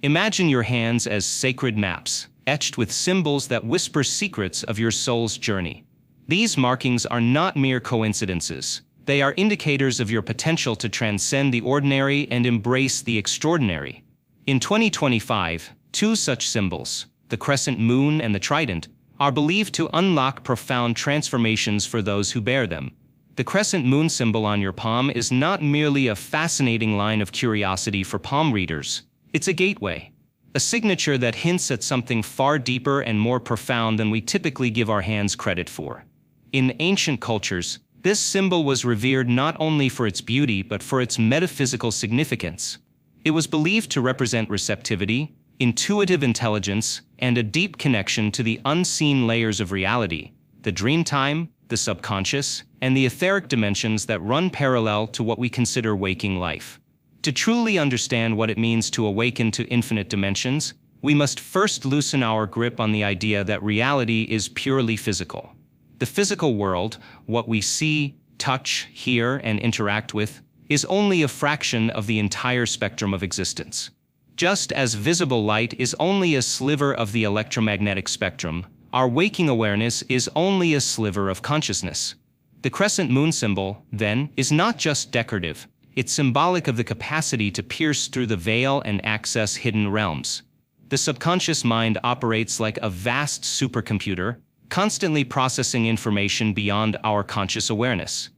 Imagine your hands as sacred maps, etched with symbols that whisper secrets of your soul's journey. These markings are not mere coincidences. They are indicators of your potential to transcend the ordinary and embrace the extraordinary. In 2025, two such symbols, the crescent moon and the trident, are believed to unlock profound transformations for those who bear them. The crescent moon symbol on your palm is not merely a fascinating line of curiosity for palm readers. It's a gateway, a signature that hints at something far deeper and more profound than we typically give our hands credit for. In ancient cultures, this symbol was revered not only for its beauty but for its metaphysical significance. It was believed to represent receptivity, intuitive intelligence, and a deep connection to the unseen layers of reality, the dream time, the subconscious, and the etheric dimensions that run parallel to what we consider waking life. To truly understand what it means to awaken to infinite dimensions, we must first loosen our grip on the idea that reality is purely physical. The physical world, what we see, touch, hear, and interact with, is only a fraction of the entire spectrum of existence. Just as visible light is only a sliver of the electromagnetic spectrum, our waking awareness is only a sliver of consciousness. The crescent moon symbol, then, is not just decorative. It's symbolic of the capacity to pierce through the veil and access hidden realms. The subconscious mind operates like a vast supercomputer, constantly processing information beyond our conscious awareness.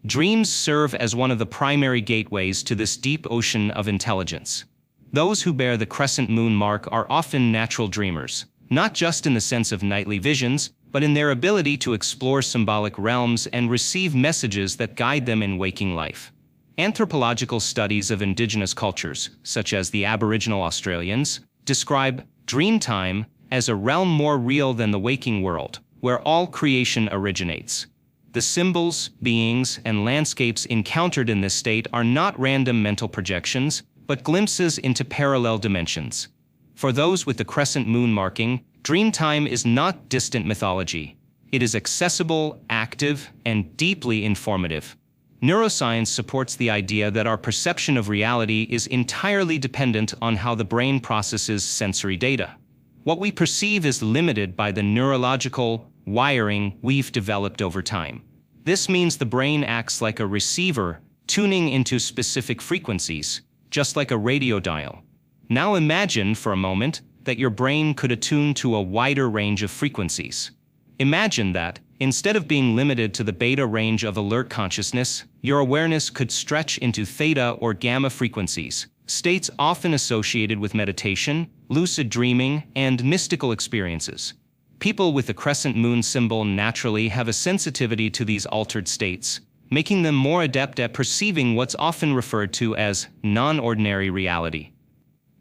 Dreams serve as one of the primary gateways to this deep ocean of intelligence. Those who bear the crescent moon mark are often natural dreamers, not just in the sense of nightly visions, but in their ability to explore symbolic realms and receive messages that guide them in waking life. Anthropological studies of indigenous cultures, such as the Aboriginal Australians, describe dream time as a realm more real than the waking world, where all creation originates. The symbols, beings, and landscapes encountered in this state are not random mental projections, but glimpses into parallel dimensions. For those with the crescent moon marking, dream time is not distant mythology. It is accessible, active, and deeply informative. Neuroscience supports the idea that our perception of reality is entirely dependent on how the brain processes sensory data. What we perceive is limited by the neurological wiring we've developed over time. This means the brain acts like a receiver, tuning into specific frequencies, just like a radio dial. Now imagine for a moment that your brain could attune to a wider range of frequencies. Imagine that, instead of being limited to the beta range of alert consciousness, your awareness could stretch into theta or gamma frequencies, states often associated with meditation, lucid dreaming, and mystical experiences. People with the crescent moon symbol naturally have a sensitivity to these altered states, making them more adept at perceiving what's often referred to as non-ordinary reality.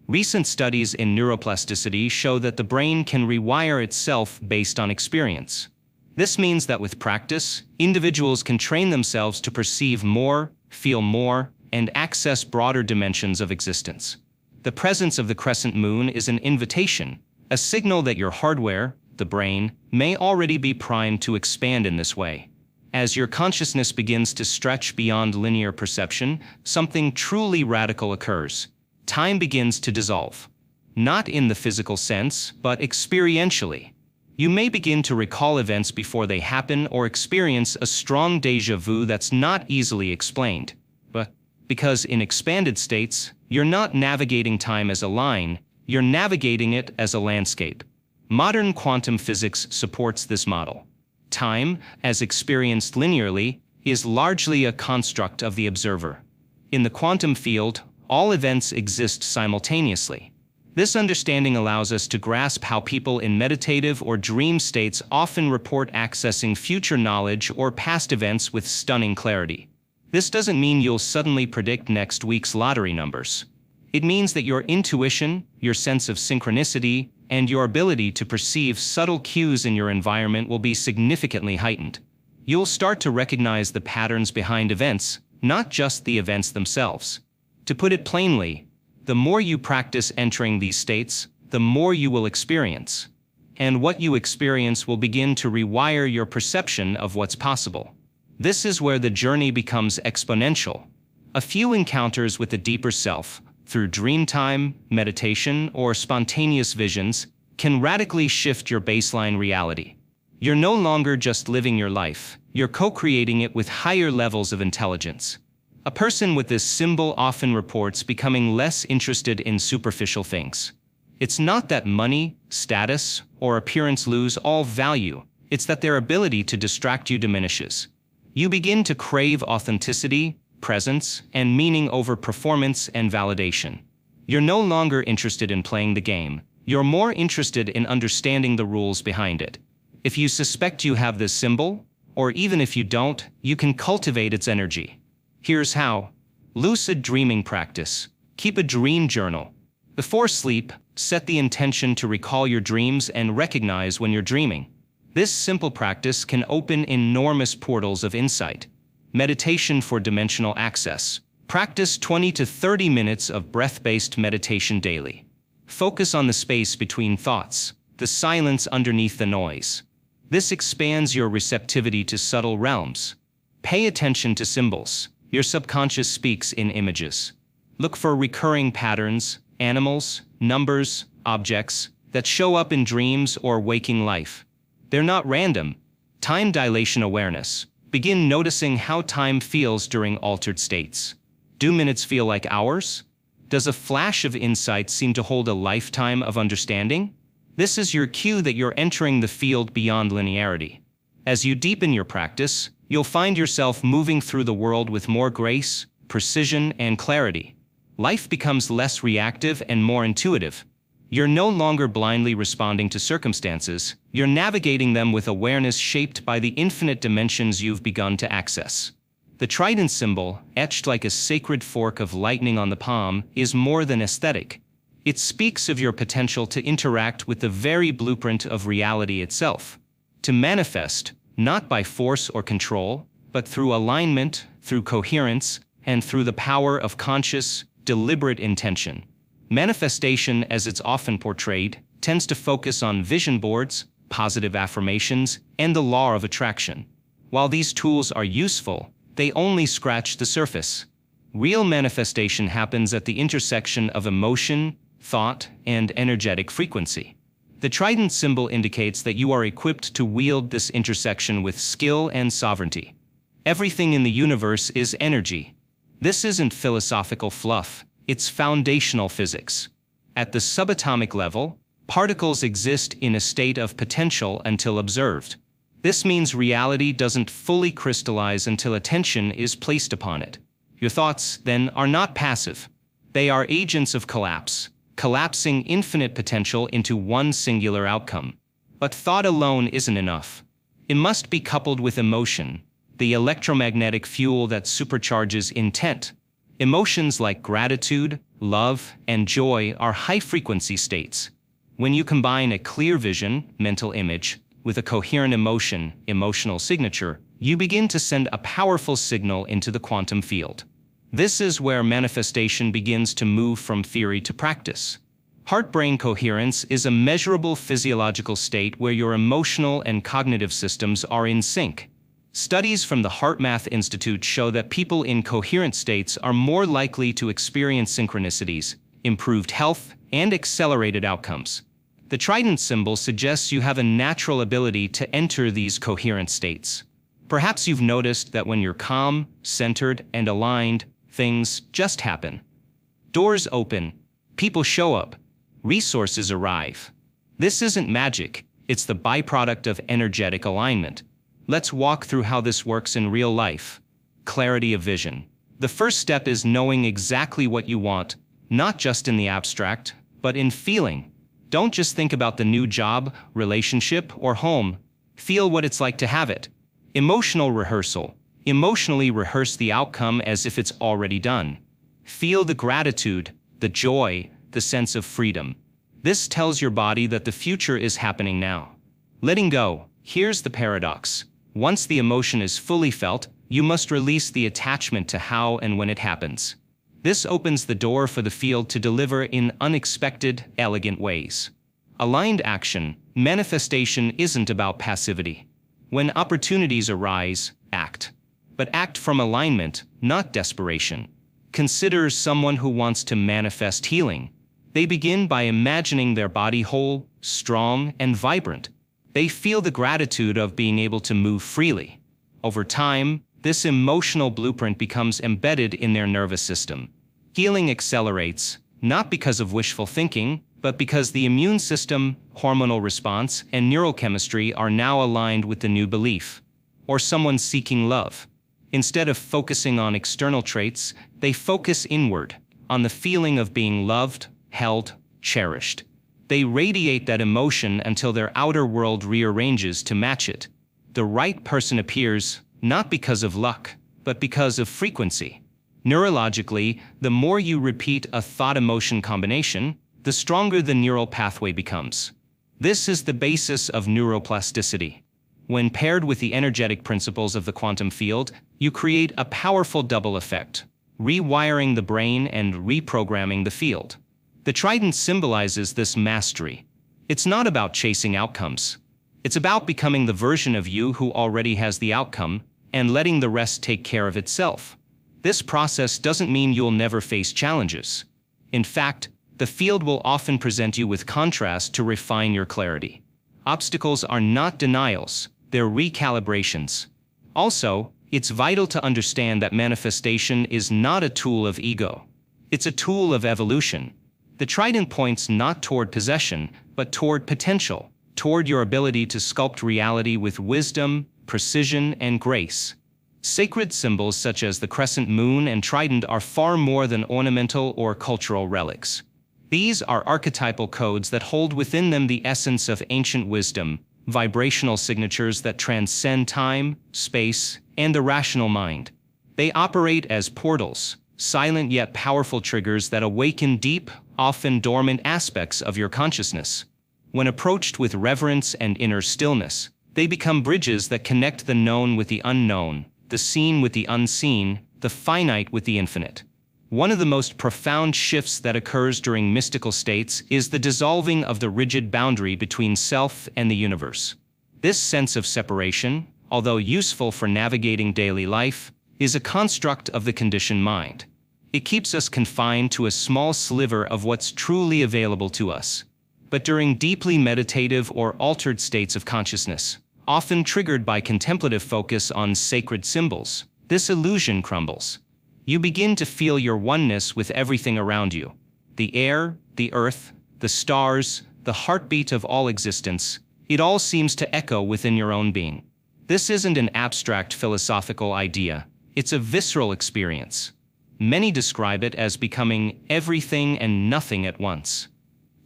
Recent studies in neuroplasticity show that the brain can rewire itself based on experience. This means that with practice, individuals can train themselves to perceive more, feel more, and access broader dimensions of existence. The presence of the crescent moon is an invitation, a signal that your hardware, the brain, may already be primed to expand in this way. As your consciousness begins to stretch beyond linear perception, something truly radical occurs. Time begins to dissolve. Not in the physical sense, but experientially. You may begin to recall events before they happen or experience a strong déjà vu that's not easily explained. But because in expanded states, you're not navigating time as a line, you're navigating it as a landscape. Modern quantum physics supports this model. Time, as experienced linearly, is largely a construct of the observer. In the quantum field, all events exist simultaneously. This understanding allows us to grasp how people in meditative or dream states often report accessing future knowledge or past events with stunning clarity. This doesn't mean you'll suddenly predict next week's lottery numbers. It means that your intuition, your sense of synchronicity, and your ability to perceive subtle cues in your environment will be significantly heightened. You'll start to recognize the patterns behind events, not just the events themselves. To put it plainly, the more you practice entering these states, the more you will experience. And what you experience will begin to rewire your perception of what's possible. This is where the journey becomes exponential. A few encounters with the deeper self, through dream time, meditation, or spontaneous visions, can radically shift your baseline reality. You're no longer just living your life, you're co-creating it with higher levels of intelligence. A person with this symbol often reports becoming less interested in superficial things. It's not that money, status, or appearance lose all value, it's that their ability to distract you diminishes. You begin to crave authenticity, presence, and meaning over performance and validation. You're no longer interested in playing the game, you're more interested in understanding the rules behind it. If you suspect you have this symbol, or even if you don't, you can cultivate its energy. Here's how. Lucid dreaming practice. Keep a dream journal. Before sleep, set the intention to recall your dreams and recognize when you're dreaming. This simple practice can open enormous portals of insight. Meditation for dimensional access. Practice 20 to 30 minutes of breath-based meditation daily. Focus on the space between thoughts, the silence underneath the noise. This expands your receptivity to subtle realms. Pay attention to symbols. Your subconscious speaks in images. Look for recurring patterns, animals, numbers, objects that show up in dreams or waking life. They're not random. Time dilation awareness. Begin noticing how time feels during altered states. Do minutes feel like hours? Does a flash of insight seem to hold a lifetime of understanding? This is your cue that you're entering the field beyond linearity. As you deepen your practice, you'll find yourself moving through the world with more grace, precision, and clarity. Life becomes less reactive and more intuitive. You're no longer blindly responding to circumstances, you're navigating them with awareness shaped by the infinite dimensions you've begun to access. The trident symbol, etched like a sacred fork of lightning on the palm, is more than aesthetic. It speaks of your potential to interact with the very blueprint of reality itself. To manifest, not by force or control, but through alignment, through coherence, and through the power of conscious, deliberate intention. Manifestation, as it's often portrayed, tends to focus on vision boards, positive affirmations, and the law of attraction. While these tools are useful, they only scratch the surface. Real manifestation happens at the intersection of emotion, thought, and energetic frequency. The trident symbol indicates that you are equipped to wield this intersection with skill and sovereignty. Everything in the universe is energy. This isn't philosophical fluff, it's foundational physics. At the subatomic level, particles exist in a state of potential until observed. This means reality doesn't fully crystallize until attention is placed upon it. Your thoughts, then, are not passive. They are agents of collapse, collapsing infinite potential into one singular outcome. But thought alone isn't enough. It must be coupled with emotion, the electromagnetic fuel that supercharges intent. Emotions like gratitude, love, and joy are high-frequency states. When you combine a clear vision, mental image, with a coherent emotion, emotional signature, you begin to send a powerful signal into the quantum field. This is where manifestation begins to move from theory to practice. Heart-brain coherence is a measurable physiological state where your emotional and cognitive systems are in sync. Studies from the HeartMath Institute show that people in coherent states are more likely to experience synchronicities, improved health, and accelerated outcomes. The trident symbol suggests you have a natural ability to enter these coherent states. Perhaps you've noticed that when you're calm, centered, and aligned, things just happen. Doors open, people show up, resources arrive. This isn't magic, it's the byproduct of energetic alignment. Let's walk through how this works in real life. Clarity of vision. The first step is knowing exactly what you want, not just in the abstract, but in feeling. Don't just think about the new job, relationship, or home. Feel what it's like to have it. Emotional rehearsal. Emotionally rehearse the outcome as if it's already done. Feel the gratitude, the joy, the sense of freedom. This tells your body that the future is happening now. Letting go. Here's the paradox. Once the emotion is fully felt, you must release the attachment to how and when it happens. This opens the door for the field to deliver in unexpected, elegant ways. Aligned action. Manifestation isn't about passivity. When opportunities arise, act. But act from alignment, not desperation. Consider someone who wants to manifest healing. They begin by imagining their body whole, strong, and vibrant. They feel the gratitude of being able to move freely. Over time, this emotional blueprint becomes embedded in their nervous system. Healing accelerates, not because of wishful thinking, but because the immune system, hormonal response, and neurochemistry are now aligned with the new belief. Or someone seeking love. Instead of focusing on external traits, they focus inward, on the feeling of being loved, held, cherished. They radiate that emotion until their outer world rearranges to match it. The right person appears, not because of luck, but because of frequency. Neurologically, the more you repeat a thought-emotion combination, the stronger the neural pathway becomes. This is the basis of neuroplasticity. When paired with the energetic principles of the quantum field, you create a powerful double effect, rewiring the brain and reprogramming the field. The trident symbolizes this mastery. It's not about chasing outcomes. It's about becoming the version of you who already has the outcome and letting the rest take care of itself. This process doesn't mean you'll never face challenges. In fact, the field will often present you with contrast to refine your clarity. Obstacles are not denials, they're recalibrations. Also, it's vital to understand that manifestation is not a tool of ego. It's a tool of evolution. The trident points not toward possession, but toward potential, toward your ability to sculpt reality with wisdom, precision, and grace. Sacred symbols such as the crescent moon and trident are far more than ornamental or cultural relics. These are archetypal codes that hold within them the essence of ancient wisdom, vibrational signatures that transcend time, space, and the rational mind. They operate as portals, silent yet powerful triggers that awaken deep, often dormant aspects of your consciousness. When approached with reverence and inner stillness, they become bridges that connect the known with the unknown, the seen with the unseen, the finite with the infinite. One of the most profound shifts that occurs during mystical states is the dissolving of the rigid boundary between self and the universe. This sense of separation, although useful for navigating daily life, is a construct of the conditioned mind. It keeps us confined to a small sliver of what's truly available to us. But during deeply meditative or altered states of consciousness, often triggered by contemplative focus on sacred symbols, this illusion crumbles. You begin to feel your oneness with everything around you. The air, the earth, the stars, the heartbeat of all existence, it all seems to echo within your own being. This isn't an abstract philosophical idea, it's a visceral experience. Many describe it as becoming everything and nothing at once.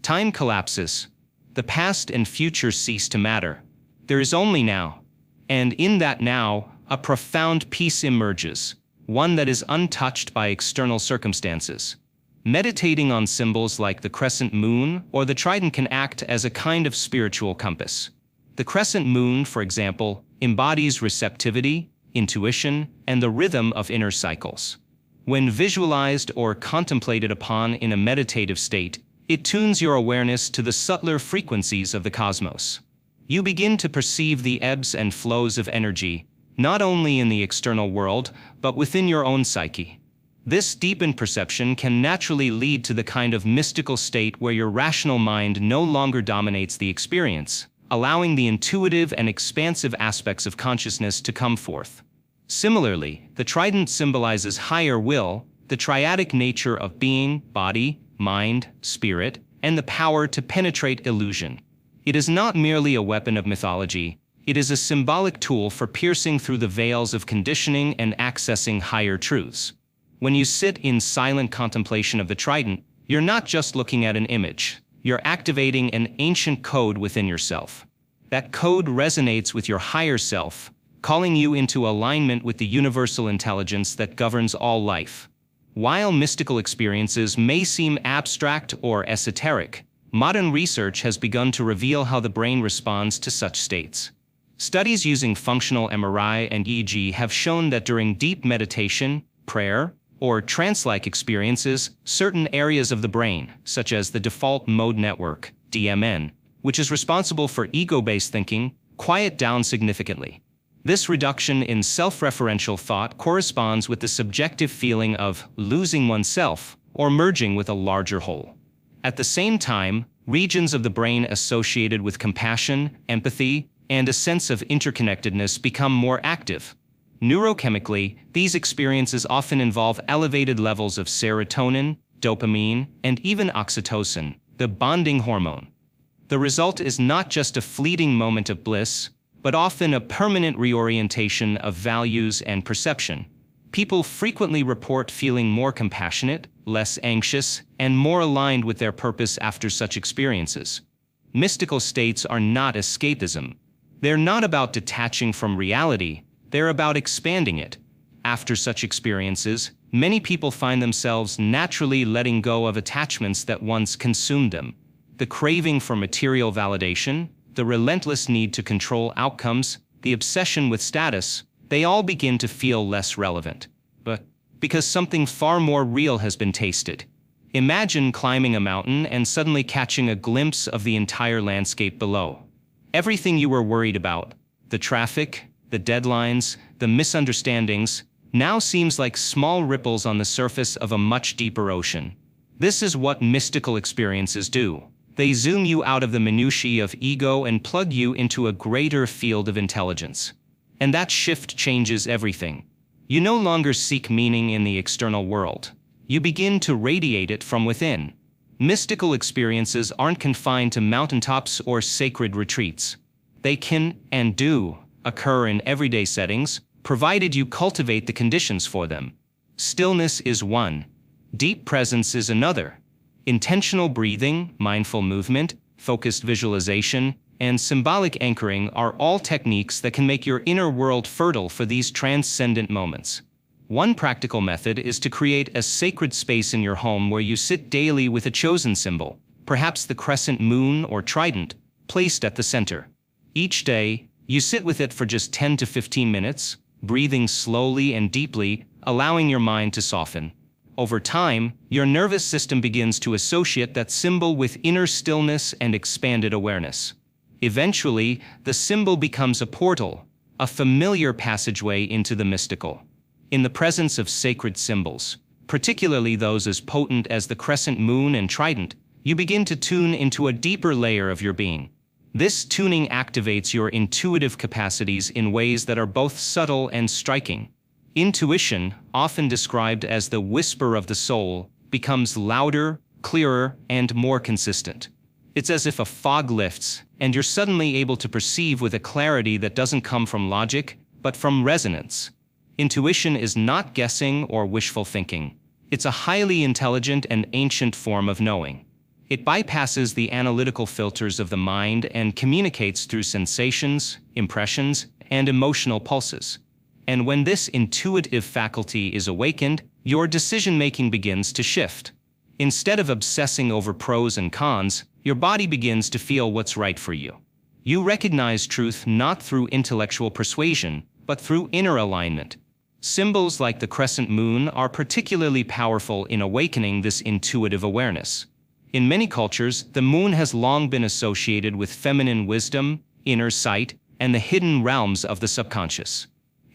Time collapses. The past and future cease to matter. There is only now. And in that now, a profound peace emerges, one that is untouched by external circumstances. Meditating on symbols like the crescent moon or the trident can act as a kind of spiritual compass. The crescent moon, for example, embodies receptivity, intuition, and the rhythm of inner cycles. When visualized or contemplated upon in a meditative state, it tunes your awareness to the subtler frequencies of the cosmos. You begin to perceive the ebbs and flows of energy, not only in the external world, but within your own psyche. This deepened perception can naturally lead to the kind of mystical state where your rational mind no longer dominates the experience, allowing the intuitive and expansive aspects of consciousness to come forth. Similarly, the trident symbolizes higher will, the triadic nature of being, body, mind, spirit, and the power to penetrate illusion. It is not merely a weapon of mythology, it is a symbolic tool for piercing through the veils of conditioning and accessing higher truths. When you sit in silent contemplation of the trident, you're not just looking at an image, you're activating an ancient code within yourself. That code resonates with your higher self, calling you into alignment with the universal intelligence that governs all life. While mystical experiences may seem abstract or esoteric, modern research has begun to reveal how the brain responds to such states. Studies using functional MRI and EEG have shown that during deep meditation, prayer, or trance-like experiences, certain areas of the brain, such as the default mode network, DMN, which is responsible for ego-based thinking, quiet down significantly. This reduction in self-referential thought corresponds with the subjective feeling of losing oneself or merging with a larger whole. At the same time, regions of the brain associated with compassion, empathy, and a sense of interconnectedness become more active. Neurochemically, these experiences often involve elevated levels of serotonin, dopamine, and even oxytocin, the bonding hormone. The result is not just a fleeting moment of bliss, but often a permanent reorientation of values and perception. People frequently report feeling more compassionate, less anxious, and more aligned with their purpose after such experiences. Mystical states are not escapism. They're not about detaching from reality, they're about expanding it. After such experiences, many people find themselves naturally letting go of attachments that once consumed them. The craving for material validation, the relentless need to control outcomes, the obsession with status, they all begin to feel less relevant. But because something far more real has been tasted. Imagine climbing a mountain and suddenly catching a glimpse of the entire landscape below. Everything you were worried about, the traffic, the deadlines, the misunderstandings, now seems like small ripples on the surface of a much deeper ocean. This is what mystical experiences do. They zoom you out of the minutiae of ego and plug you into a greater field of intelligence. And that shift changes everything. You no longer seek meaning in the external world. You begin to radiate it from within. Mystical experiences aren't confined to mountaintops or sacred retreats. They can, and do, occur in everyday settings, provided you cultivate the conditions for them. Stillness is one. Deep presence is another. Intentional breathing, mindful movement, focused visualization, and symbolic anchoring are all techniques that can make your inner world fertile for these transcendent moments. One practical method is to create a sacred space in your home where you sit daily with a chosen symbol, perhaps the crescent moon or trident, placed at the center. Each day, you sit with it for just 10 to 15 minutes, breathing slowly and deeply, allowing your mind to soften. Over time, your nervous system begins to associate that symbol with inner stillness and expanded awareness. Eventually, the symbol becomes a portal, a familiar passageway into the mystical. In the presence of sacred symbols, particularly those as potent as the crescent moon and trident, you begin to tune into a deeper layer of your being. This tuning activates your intuitive capacities in ways that are both subtle and striking. Intuition, often described as the whisper of the soul, becomes louder, clearer, and more consistent. It's as if a fog lifts, and you're suddenly able to perceive with a clarity that doesn't come from logic, but from resonance. Intuition is not guessing or wishful thinking. It's a highly intelligent and ancient form of knowing. It bypasses the analytical filters of the mind and communicates through sensations, impressions, and emotional pulses. And when this intuitive faculty is awakened, your decision-making begins to shift. Instead of obsessing over pros and cons, your body begins to feel what's right for you. You recognize truth not through intellectual persuasion, but through inner alignment. Symbols like the crescent moon are particularly powerful in awakening this intuitive awareness. In many cultures, the moon has long been associated with feminine wisdom, inner sight, and the hidden realms of the subconscious.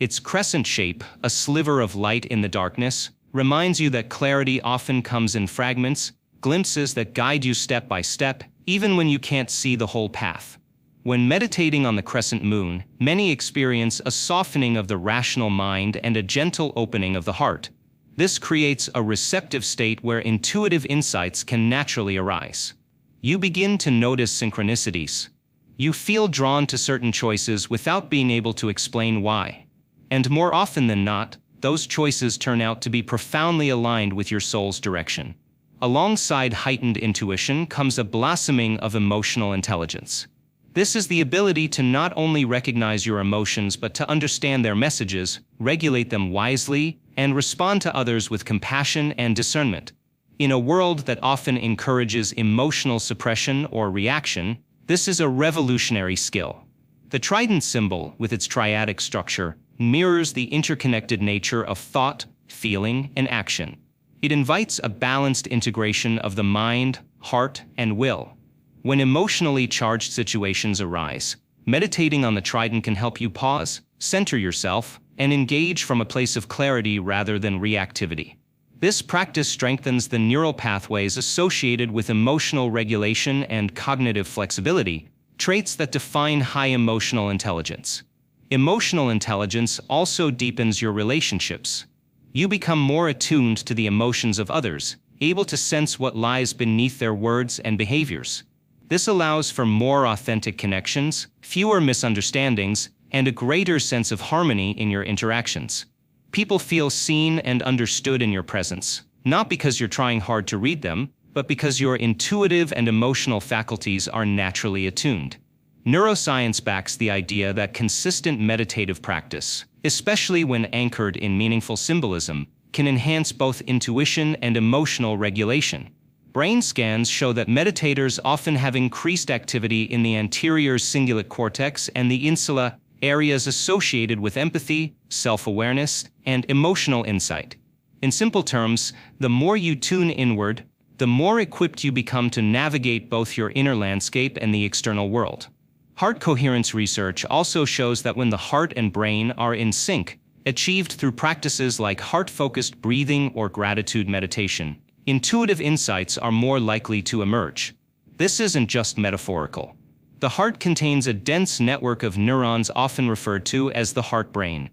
Its crescent shape, a sliver of light in the darkness, reminds you that clarity often comes in fragments, glimpses that guide you step by step, even when you can't see the whole path. When meditating on the crescent moon, many experience a softening of the rational mind and a gentle opening of the heart. This creates a receptive state where intuitive insights can naturally arise. You begin to notice synchronicities. You feel drawn to certain choices without being able to explain why. And more often than not, those choices turn out to be profoundly aligned with your soul's direction. Alongside heightened intuition comes a blossoming of emotional intelligence. This is the ability to not only recognize your emotions but to understand their messages, regulate them wisely, and respond to others with compassion and discernment. In a world that often encourages emotional suppression or reaction, this is a revolutionary skill. The trident symbol, with its triadic structure, mirrors the interconnected nature of thought, feeling, and action. It invites a balanced integration of the mind, heart, and will. When emotionally charged situations arise, Meditating on the trident can help you pause, center yourself, and engage from a place of clarity rather than reactivity. This practice strengthens the neural pathways associated with emotional regulation and cognitive flexibility, traits that define high emotional intelligence. Emotional intelligence also deepens your relationships. You become more attuned to the emotions of others, able to sense what lies beneath their words and behaviors. This allows for more authentic connections, fewer misunderstandings, and a greater sense of harmony in your interactions. People feel seen and understood in your presence, not because you're trying hard to read them, but because your intuitive and emotional faculties are naturally attuned. Neuroscience backs the idea that consistent meditative practice, especially when anchored in meaningful symbolism, can enhance both intuition and emotional regulation. Brain scans show that meditators often have increased activity in the anterior cingulate cortex and the insula, areas associated with empathy, self-awareness, and emotional insight. In simple terms, the more you tune inward, the more equipped you become to navigate both your inner landscape and the external world. Heart coherence research also shows that when the heart and brain are in sync, achieved through practices like heart-focused breathing or gratitude meditation, intuitive insights are more likely to emerge. This isn't just metaphorical. The heart contains a dense network of neurons often referred to as the heart-brain.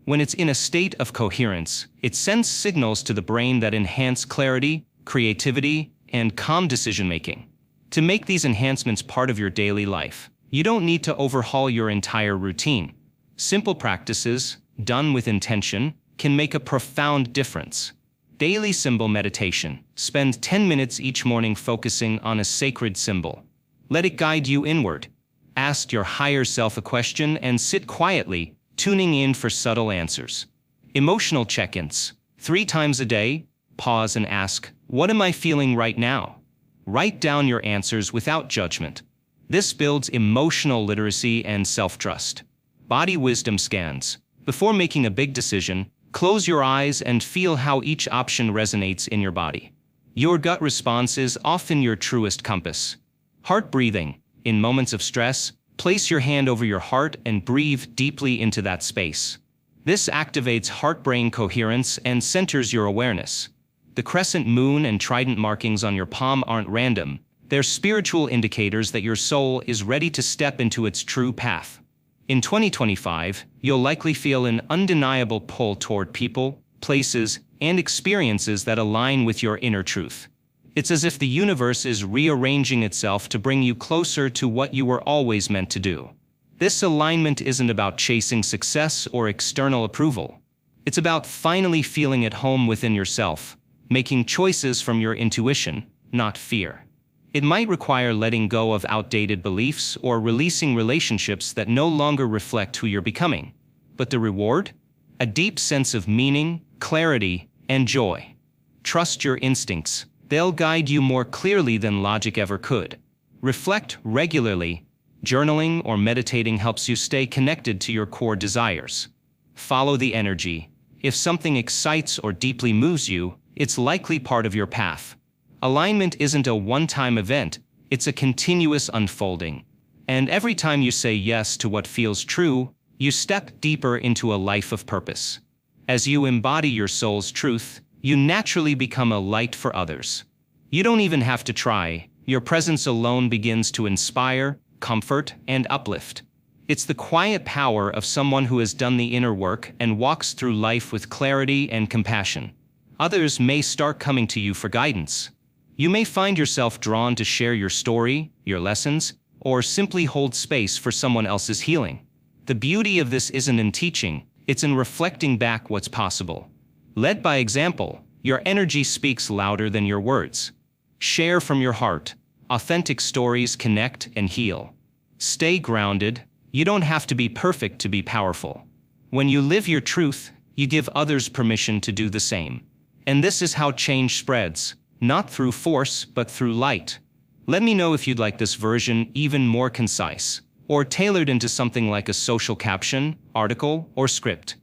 When it's in a state of coherence, it sends signals to the brain that enhance clarity, creativity, and calm decision-making. To make these enhancements part of your daily life, you don't need to overhaul your entire routine. Simple practices, done with intention, can make a profound difference. Daily symbol meditation. Spend 10 minutes each morning focusing on a sacred symbol. Let it guide you inward. Ask your higher self a question and sit quietly, tuning in for subtle answers. Emotional check-ins. 3 times a day, pause and ask, "What am I feeling right now?" Write down your answers without judgment. This builds emotional literacy and self-trust. Body wisdom scans. Before making a big decision, close your eyes and feel how each option resonates in your body. Your gut response is often your truest compass. Heart breathing. In moments of stress, place your hand over your heart and breathe deeply into that space. This activates heart-brain coherence and centers your awareness. The crescent moon and trident markings on your palm aren't random. They're spiritual indicators that your soul is ready to step into its true path. In 2025, you'll likely feel an undeniable pull toward people, places, and experiences that align with your inner truth. It's as if the universe is rearranging itself to bring you closer to what you were always meant to do. This alignment isn't about chasing success or external approval. It's about finally feeling at home within yourself, making choices from your intuition, not fear. It might require letting go of outdated beliefs or releasing relationships that no longer reflect who you're becoming. But the reward? A deep sense of meaning, clarity, and joy. Trust your instincts. They'll guide you more clearly than logic ever could. Reflect regularly. Journaling or meditating helps you stay connected to your core desires. Follow the energy. If something excites or deeply moves you, it's likely part of your path. Alignment isn't a one-time event, it's a continuous unfolding. And every time you say yes to what feels true, you step deeper into a life of purpose. As you embody your soul's truth, you naturally become a light for others. You don't even have to try. Your presence alone begins to inspire, comfort, and uplift. It's the quiet power of someone who has done the inner work and walks through life with clarity and compassion. Others may start coming to you for guidance. You may find yourself drawn to share your story, your lessons, or simply hold space for someone else's healing. The beauty of this isn't in teaching, it's in reflecting back what's possible. Led by example, your energy speaks louder than your words. Share from your heart. Authentic stories connect and heal. Stay grounded. You don't have to be perfect to be powerful. When you live your truth, you give others permission to do the same. And this is how change spreads, not through force, but through light. Let me know if you'd like this version even more concise, or tailored into something like a social caption, article, or script.